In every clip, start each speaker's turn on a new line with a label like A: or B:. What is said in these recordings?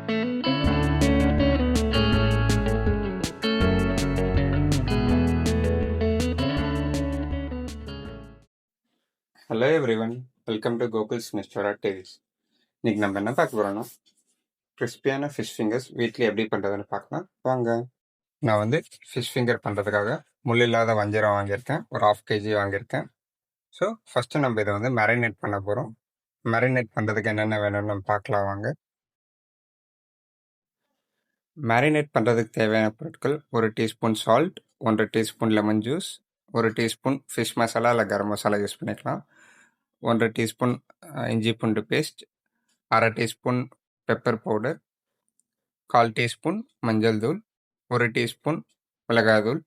A: Hello everyone, welcome to Gokul's மிஸ்டோரா tales. இன்னைக்கு நம்ம என்ன பார்க்க போறோம்னா கிறிஸ்பியான ஃபிஷ் ஃபிங்கர்ஸ் வீட்டில் எப்படி பண்ணுறதுன்னு பார்க்கலாம் வாங்க. நான் வந்து ஃபிஷ் ஃபிங்கர் பண்ணுறதுக்காக முள் இல்லாத வஞ்சரம் வாங்கியிருக்கேன், ஒரு 1/2 kg வாங்கியிருக்கேன். ஸோ ஃபஸ்ட்டு நம்ம இதை வந்து மேரினேட் பண்ண போகிறோம். மேரினேட் பண்ணுறதுக்கு என்னென்ன வேணும்னு நம்ம பார்க்கலாம் வாங்க. மேரினேட் பண்ணுறதுக்கு தேவையான பொருட்கள்: 1 teaspoon salt, 1 teaspoon lemon juice, 1 teaspoon fish masala இல்லை கரம் மசாலா யூஸ் பண்ணிக்கலாம், 1 டீஸ்பூன் இஞ்சி பூண்டு paste, 1/2 teaspoon pepper powder, 1/4 teaspoon மஞ்சள் தூள், 1 டீஸ்பூன் மிளகாய் தூள்.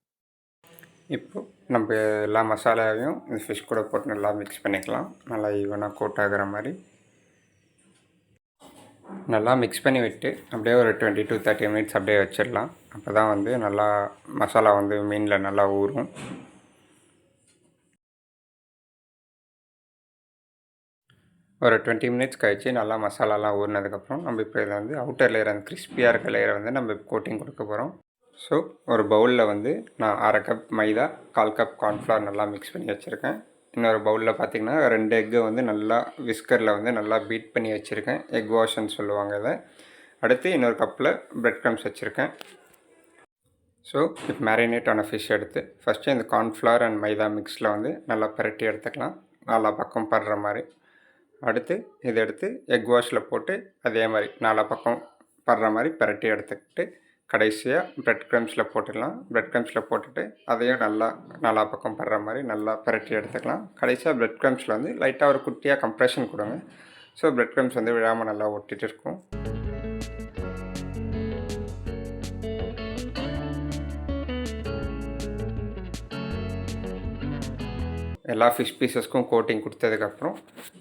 A: இப்போது நம்ம எல்லா மசாலாவையும் இந்த ஃபிஷ் கூட போட்டு நல்லா மிக்ஸ் பண்ணிக்கலாம். நல்லா ஈவனாக கோட் ஆகிற மாதிரி நல்லா மிக்ஸ் பண்ணி விட்டு அப்படியே ஒரு 20 to 30 minutes அப்படியே வச்சிடலாம். அப்போ தான் வந்து நல்லா மசாலா வந்து மீனில் நல்லா ஊறும். ஒரு 20 minutes கழிச்சு நல்லா மசாலாலாம் ஊறினதுக்கப்புறம் நம்ம இப்போ இதை வந்து அவுட்டர் லேயர், அந்த கிறிஸ்பியாக இருக்க லேயரை வந்து நம்ம கோட்டிங் கொடுக்க போகிறோம். ஸோ ஒரு பவுலில் வந்து நான் 1/2 கப் மைதா, 1/4 கப் கார்ன்ஃப்ளவர் நல்லா மிக்ஸ் பண்ணி வச்சுருக்கேன். இன்னொரு பவுலில் பார்த்திங்கன்னா 2 எக்கை வந்து நல்லா விஸ்கரில் வந்து நல்லா பீட் பண்ணி வச்சுருக்கேன். எக் வாஷ்ன்னு சொல்லுவாங்க இதை. அடுத்து இன்னொரு கப்பில் பிரெட் க்ரம்ஸ் வச்சுருக்கேன். ஸோ இப்போ மேரினேட் ஆன ஃபிஷ் எடுத்து ஃபஸ்ட்டு இந்த கார்ன்ஃப்ளவர் அண்ட் மைதா மிக்ஸில் வந்து நல்லா பிரட்டி எடுத்துக்கலாம், நல்லா பக்கம் படுற மாதிரி. அடுத்து இதை எடுத்து எக் வாஷில் போட்டு அதே மாதிரி நாலா பக்கம் படுற மாதிரி பிரட்டி எடுத்துக்கிட்டு கடைசியாக பிரெட் க்ரம்ஸில் போட்டுடலாம். பிரெட் க்ரம்ஸில் போட்டுட்டு அதையும் நல்லா நாலா பக்கம் படுற மாதிரி நல்லா பிரட்டி எடுத்துக்கலாம். கடைசியாக பிரெட் க்ரம்ஸில் வந்து லைட்டாக ஒரு குட்டியாக கம்ப்ரெஷன் கொடுங்க. ஸோ பிரெட் க்ரம்ஸ் வந்து விழாமல் நல்லா ஒட்டிகிட்டு இருக்கும். எல்லா ஃபிஷ் பீசஸ்க்கும் கோட்டிங் கொடுத்ததுக்கப்புறம்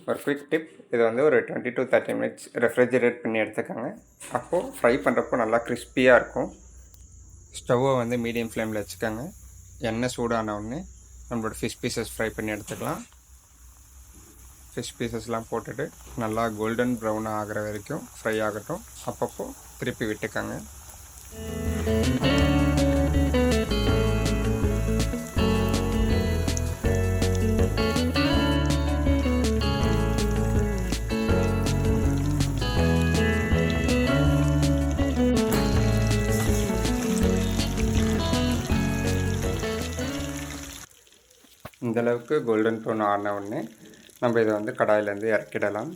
A: ஒரு குவிக் டிப், இதை வந்து ஒரு 20 to 30 minutes ரெஃப்ரிஜரேட் பண்ணி எடுத்துக்கோங்க. அப்போது ஃப்ரை பண்ணுறப்போ நல்லா கிறிஸ்பியாக இருக்கும். ஸ்டவ்வை வந்து மீடியம் ஃப்ளேமில் வச்சுக்கோங்க. எண்ணெய் சூடான உடனே நம்மளோட ஃபிஷ் பீசஸ் ஃப்ரை பண்ணி எடுத்துக்கலாம். ஃபிஷ் பீசஸ்லாம் போட்டுட்டு நல்லா கோல்டன் ப்ரௌனாக ஆகிற வரைக்கும் ஃப்ரை ஆகட்டும். அப்பப்போ திருப்பி விட்டுக்கோங்க. இந்தளவுக்கு கோல்டன் ப்ரௌன் ஆன உடனே நம்ம இதை வந்து கடாயிலேருந்து இறக்கிடலாம்.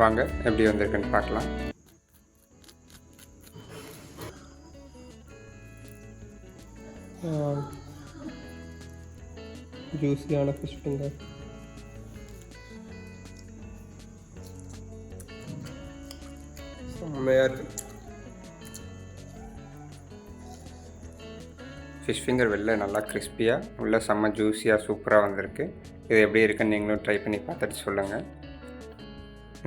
A: வாங்க எப்படி வந்திருக்குன்னு பார்க்கலாம். ஜூஸியான ஃபிஷ் ஃபிங்கர். செம்மையாக இருக்குது. ஃபிஷ் ஃபிங்கர் வெளில நல்லா கிறிஸ்பியாக, உள்ள செம்ம ஜூஸியாக சூப்பராக வந்திருக்கு. இது எப்படி இருக்குன்னு நீங்களும் ட்ரை பண்ணி பார்த்துட்டு சொல்லுங்கள்.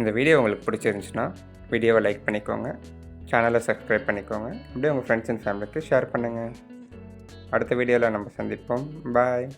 A: இந்த வீடியோ உங்களுக்கு பிடிச்சிருந்துச்சுன்னா வீடியோவை லைக் பண்ணிக்கோங்க, சேனலை சப்ஸ்கிரைப் பண்ணிக்கோங்க, அப்படியே உங்கள் ஃப்ரெண்ட்ஸ் அண்ட் ஃபேமிலிக்கு ஷேர் பண்ணுங்கள். அடுத்த வீடியோவில் நம்ம சந்திப்போம். பாய்.